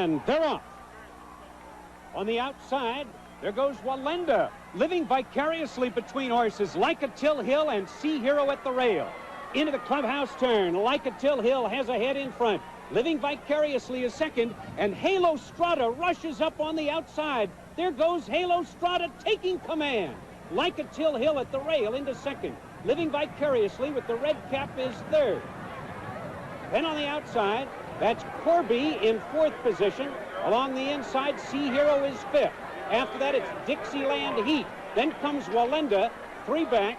and they're off. On the outside, there goes Walenda, living vicariously between horses Like a Till Hill and Sea Hero at the rail. Into the clubhouse turn, Like a Till Hill has a head in front. Living vicariously is second, and Halo Strata rushes up on the outside. There goes Halo Strata taking command. Like a Till Hill at the rail into second. Living vicariously with the red cap is third. Then on the outside, that's Corby in fourth position. Along the inside, Sea Hero is fifth. After that, it's Dixieland Heat. Then comes Walenda, three back.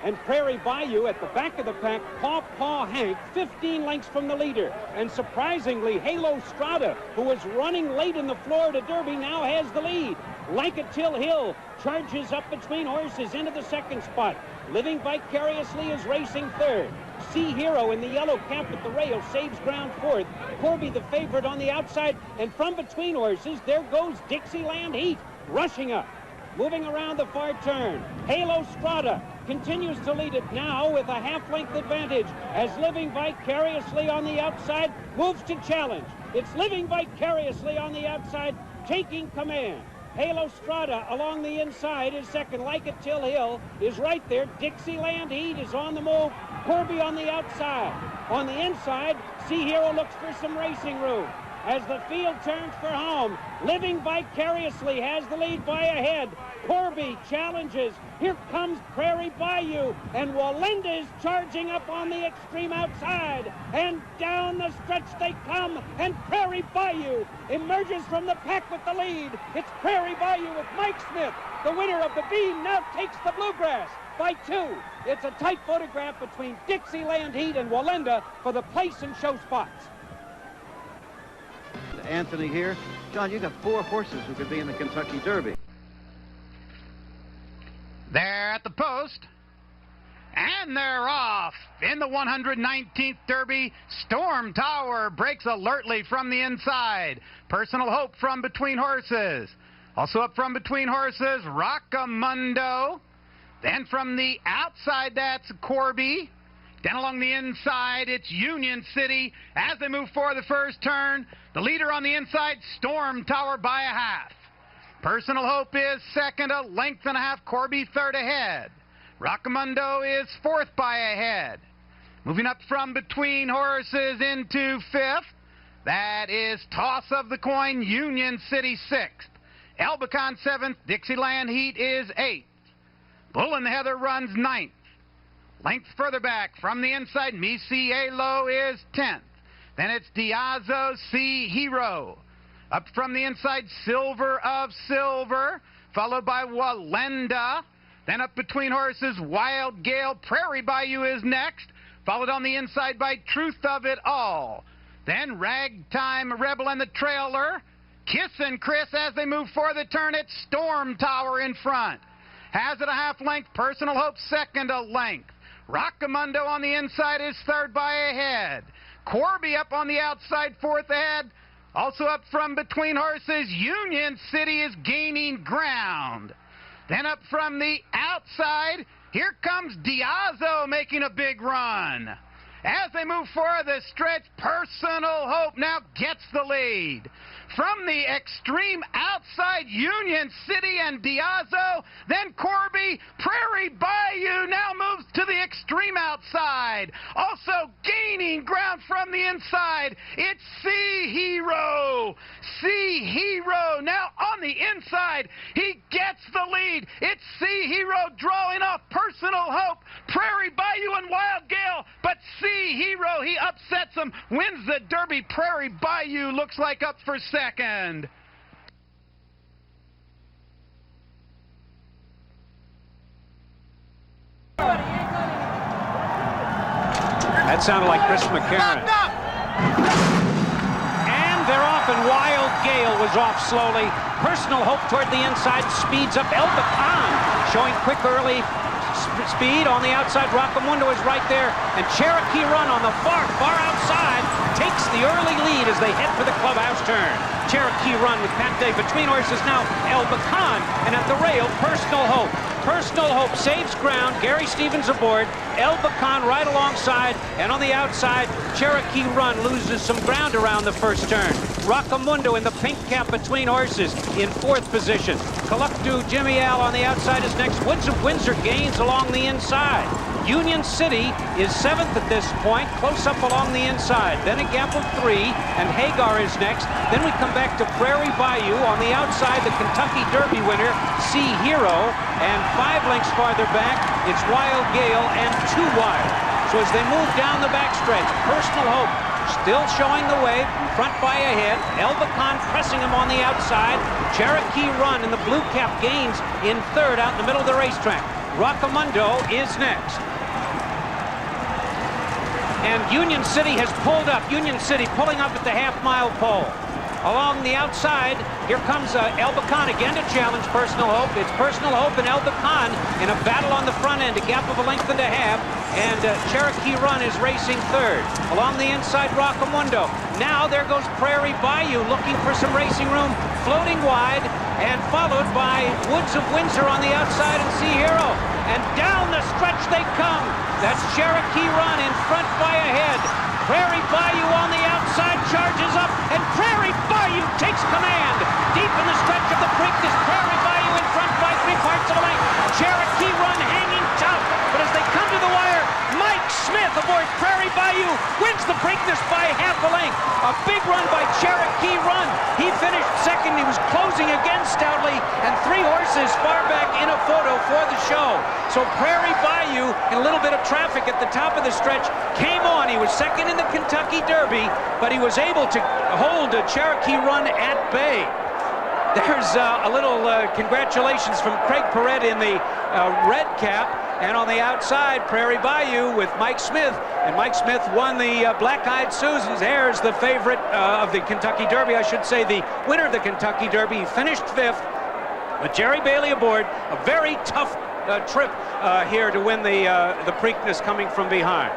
And Prairie Bayou at the back of the pack, Paw Paw Hank, 15 lengths from the leader. And surprisingly, Halo Strata, who was running late in the Florida Derby, now has the lead. Like a Till Hill charges up between horses into the second spot. Living Vicariously is racing third. Sea Hero in the yellow cap at the rail saves ground fourth. Corby the favorite on the outside, and from between horses, there goes Dixieland Heat, rushing up. Moving around the far turn, Halo Strata continues to lead it now with a half-length advantage as Living Vicariously on the outside moves to challenge. It's Living Vicariously on the outside taking command. Halo Strata along the inside is second. Like a Till Hill is right there. Dixieland Heat is on the move. Corby on the outside. On the inside, Sea Hero looks for some racing room. As the field turns for home, Living Vicariously has the lead by a head. Corby challenges. Here comes Prairie Bayou, and Walenda is charging up on the extreme outside. And down the stretch they come, and Prairie Bayou emerges from the pack with the lead. It's Prairie Bayou with Mike Smith. The winner of the Beam now takes the Bluegrass by 2. It's a tight photograph between Dixieland Heat and Walenda for the place and show spots. Anthony here. John, you got 4 horses who could be in the Kentucky Derby. They're at the post, and they're off. In the 119th Derby, Storm Tower breaks alertly from the inside. Personal Hope from between horses. Also up from between horses, Rockamundo. Then from the outside, that's Corby. Then along the inside, it's Union City. As they move for the first turn, the leader on the inside, Storm Tower by a half. Personal Hope is second, a length and a half. Corby third ahead. Rockamundo is fourth by a head. Moving up from between horses into fifth, that is Toss of the Coin, Union City sixth. Albicon seventh, Dixieland Heat is eighth. Bull and the Heather runs ninth. Length further back from the inside, Misielo is 10th. Then it's Diazo Sea Hero. Up from the inside, Silver of Silver, followed by Walenda. Then up between horses, Wild Gale. Prairie Bayou is next, followed on the inside by Truth of It All. Then Ragtime Rebel and the trailer. Kiss and Chris as they move for the turn. It's Storm Tower in front. Has it a half length. Personal Hope second a length. Rockamundo on the inside is third by a head. Corby up on the outside, fourth ahead. Also up from between horses, Union City is gaining ground. Then up from the outside, here comes Diazo making a big run. As they move for the stretch, Personal Hope now gets the lead. From the extreme outside, Union City and Diazo, then Corby. Prairie Bayou now moves to the extreme outside. Also gaining ground from the inside, it's Sea Hero. Sea Hero now on the inside. He gets the lead. It's Sea Hero drawing off Personal Hope, Prairie Bayou and Wild Gale, but Sea Hero, he upsets him, wins the Derby. Prairie Bayou looks like up for second. That sounded like Chris McCarron. And they're off, and Wild Gale was off slowly. Personal Hope toward the inside, speeds up. Albicon showing quick early speed on the outside. Rockamundo is right there, and Cherokee Run on the far outside takes the early lead as they head for the clubhouse turn. Cherokee Run with Pat Day between horses now. Albicon, and at the rail, Personal Hope. Personal Hope saves ground. Gary Stevens aboard. El Bacan right alongside. And on the outside, Cherokee Run loses some ground around the first turn. Rockamundo in the pink cap between horses in 4th position. Kalukdu Jimmy Al on the outside is next. Woods of Windsor gains along the inside. Union City is 7th at this point, close up along the inside. Then a gap of 3, and Hagar is next. Then we come back to Prairie Bayou. On the outside, the Kentucky Derby winner, Sea Hero. And 5 lengths farther back, it's Wild Gale and 2 Wild. So as they move down the backstretch, Personal Hope still showing the way, front by a head. El Bacan pressing him on the outside. Cherokee Run in the blue cap gains in 3rd out in the middle of the racetrack. Rockamundo is next. And Union City has pulled up. Union City pulling up at the half-mile pole. Along the outside, here comes El Bacan again to challenge Personal Hope. It's Personal Hope and El Bacan in a battle on the front end, a gap of 1.5 lengths. And Cherokee Run is racing 3rd. Along the inside, Rockamundo. Now there goes Prairie Bayou looking for some racing room, floating wide, and followed by Woods of Windsor on the outside and Sea Hero. And down the stretch they come. That's Cherokee Run in front by a head. Prairie Bayou on the outside charges up, and Prairie Bayou takes command. Deep in the stretch of the Preakness, Prairie Bayou in front by 3/4 of a length. Cherokee Run hanging tough, but as they come to the wire, Mike Smith aboard Prairie Bayou wins the Preakness by 1/2 length. A big run by Cherokee Run. He finished 2nd. He was closing again stoutly, and 3 horses far back in a photo for the show. So Prairie Bayou, in a little bit of traffic at the top of the stretch, came on. He was 2nd in the Kentucky Derby, but he was able to hold Cherokee Run at bay. There's a little congratulations from Craig Perret in the red cap. And on the outside, Prairie Bayou with Mike Smith. And Mike Smith won the Black-Eyed Susans. There's the favorite of the Kentucky Derby, I should say, the winner of the Kentucky Derby. He finished 5th with Jerry Bailey aboard. A very tough trip here to win the Preakness coming from behind.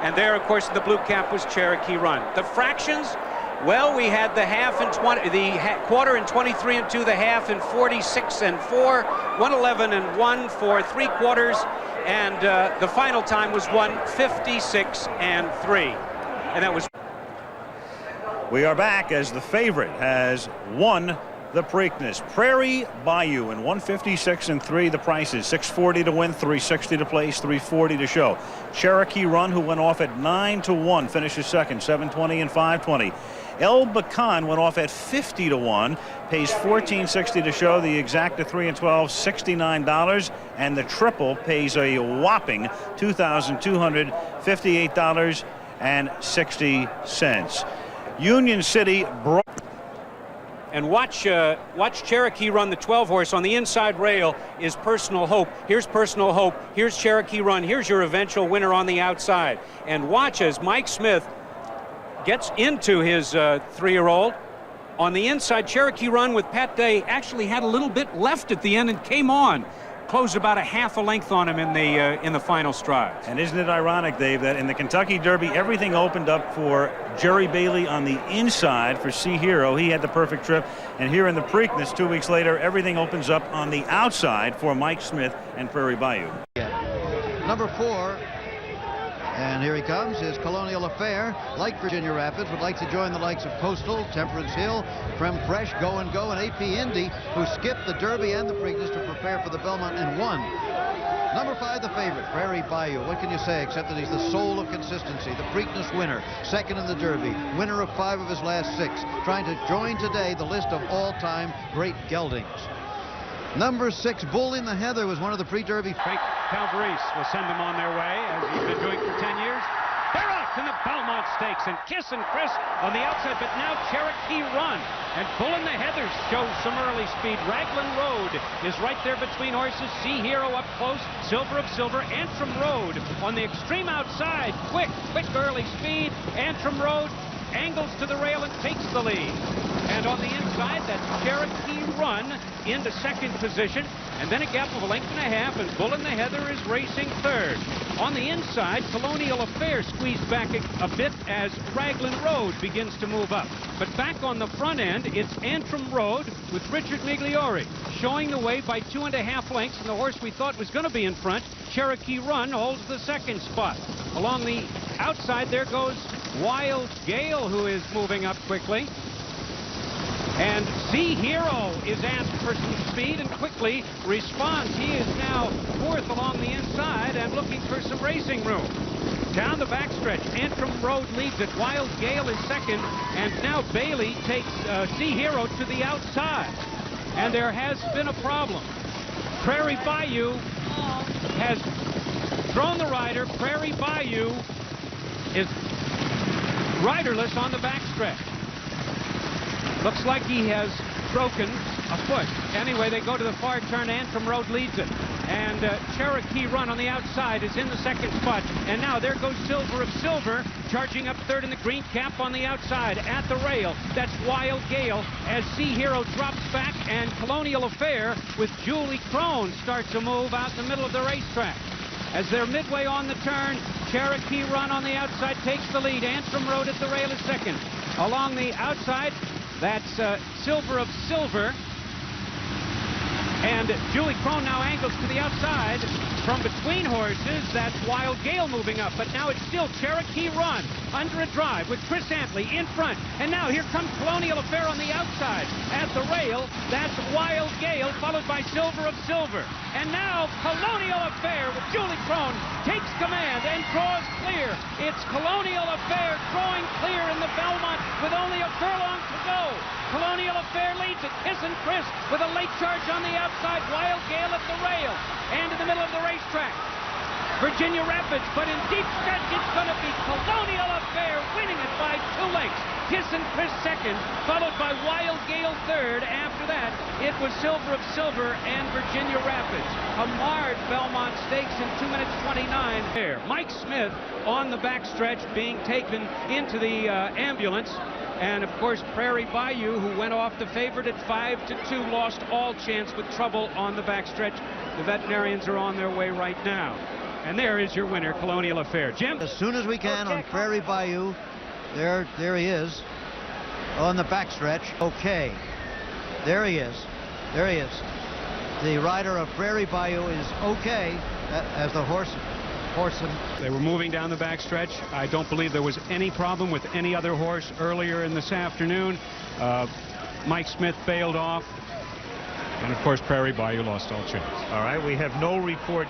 And there, of course, the blue cap was Cherokee Run. The fractions, well, we had the half and 20, the quarter in 23 and 2, the half in 46 and 4, 111 and 1 for 3/4, and the final time was 156 and 3, and that was. We are back as the favorite has won the Preakness. Prairie Bayou in 156 and 3. The price is $640 to win, $360 to place, $340 to show. Cherokee Run, who went off at 9 to 1, finishes 2nd, $720 and $520. El Bacan went off at 50 to 1, pays $1460 to show. The exacta 3 and 12, $69, and the triple pays a whopping $2,258.60. Union City broke. And watch Cherokee Run, the 12 horse. On the inside rail is Personal Hope. Here's Personal Hope. Here's Cherokee Run. Here's your eventual winner on the outside. And watch as Mike Smith gets into his 3-year-old. On the inside, Cherokee Run with Pat Day actually had a little bit left at the end and came on. Closed about a 1/2 length on him in the final stride. And isn't it ironic, Dave, that in the Kentucky Derby, everything opened up for Jerry Bailey on the inside for Sea Hero. He had the perfect trip. And here in the Preakness, 2 weeks later, everything opens up on the outside for Mike Smith and Prairie Bayou. Number 4. And here he comes, his Colonial Affair. Like Virginia Rapids, would like to join the likes of Coastal, Temperance Hill, Frem Fresh, Go and Go, and AP Indy, who skipped the Derby and the Preakness to prepare for the Belmont and won. Number 5, the favorite, Prairie Bayou. What can you say except that he's the soul of consistency, the Preakness winner, 2nd in the Derby, winner of 5 of his last 6, trying to join today the list of all-time great geldings. Number 6, Bull in the Heather, was one of the pre-Derby. Frank Calvarese will send them on their way, as he's been doing for 10 years. They're off in the Belmont Stakes, and Kiss and Chris on the outside, but now Cherokee Run. And Bull in the Heather shows some early speed. Raglan Road is right there between horses. Sea Hero up close, Silver of Silver, Antrim Road on the extreme outside. Quick early speed. Antrim Road angles to the rail and takes the lead. And on the inside, that's Cherokee Run into second position. And then a gap of a length and a half, and Bull in the Heather is racing third. On the inside, Colonial Affair squeezed back a bit as Raglan Road begins to move up. But back on the front end, it's Antrim Road with Richard Migliori showing the way by 2.5 lengths, and the horse we thought was going to be in front, Cherokee Run, holds the second spot. Along the outside, there goes Wild Gale, who is moving up quickly. And Z Hero is asked for some speed and quickly responds. He is now fourth along the inside and looking for some racing room. Down the backstretch, Antrim Road leads it. Wild Gale is second, and now Bailey takes Z Hero to the outside. And there has been a problem. Prairie Bayou has thrown the rider. Prairie Bayou is riderless on the backstretch. Looks like he has broken a foot. Anyway, they go to the far turn. Antrim Road leads it. And Cherokee Run on the outside is in the second spot. And now there goes Silver of Silver, charging up third in the green cap on the outside. At the rail, that's Wild Gale as Sea Hero drops back, and Colonial Affair with Julie Crone starts to move out in the middle of the racetrack. As they're midway on the turn, Cherokee Run on the outside takes the lead. Antrim Road at the rail is second. Along the outside, that's Silver of Silver. And Julie Crone now angles to the outside. From between horses, that's Wild Gale moving up. But now it's still Cherokee Run under a drive with Chris Antley in front. And now here comes Colonial Affair on the outside. At the rail, that's Wild Gale, followed by Silver of Silver. And now Colonial Affair with Julie Crone takes command and draws clear. It's Colonial Affair drawing clear in the Belmont with only a furlong to go. Colonial Affair leads it. Kiss and Chris with a late charge on the outside. Wild Gale at the rail. And in the middle of the racetrack, Virginia Rapids, but in deep stretch, it's going to be Colonial Affair winning it by 2 lengths. Kiss and Chris second, followed by Wild Gale third. After that, it was Silver of Silver and Virginia Rapids. A marred Belmont Stakes in 2 minutes 29 there. Mike Smith on the backstretch being taken into the ambulance. And, of course, Prairie Bayou, who went off the favorite at 5-2, lost all chance with trouble on the backstretch. The veterinarians are on their way right now. And there is your winner, Colonial Affair. Jim? As soon as we can on Prairie Bayou. There he is on the backstretch. Okay. There he is. There he is. The rider of Prairie Bayou is okay as the horse. They were moving down the backstretch. I don't believe there was any problem with any other horse earlier in this afternoon. Mike Smith bailed off. And, of course, Prairie Bayou lost all chance. All right, we have no report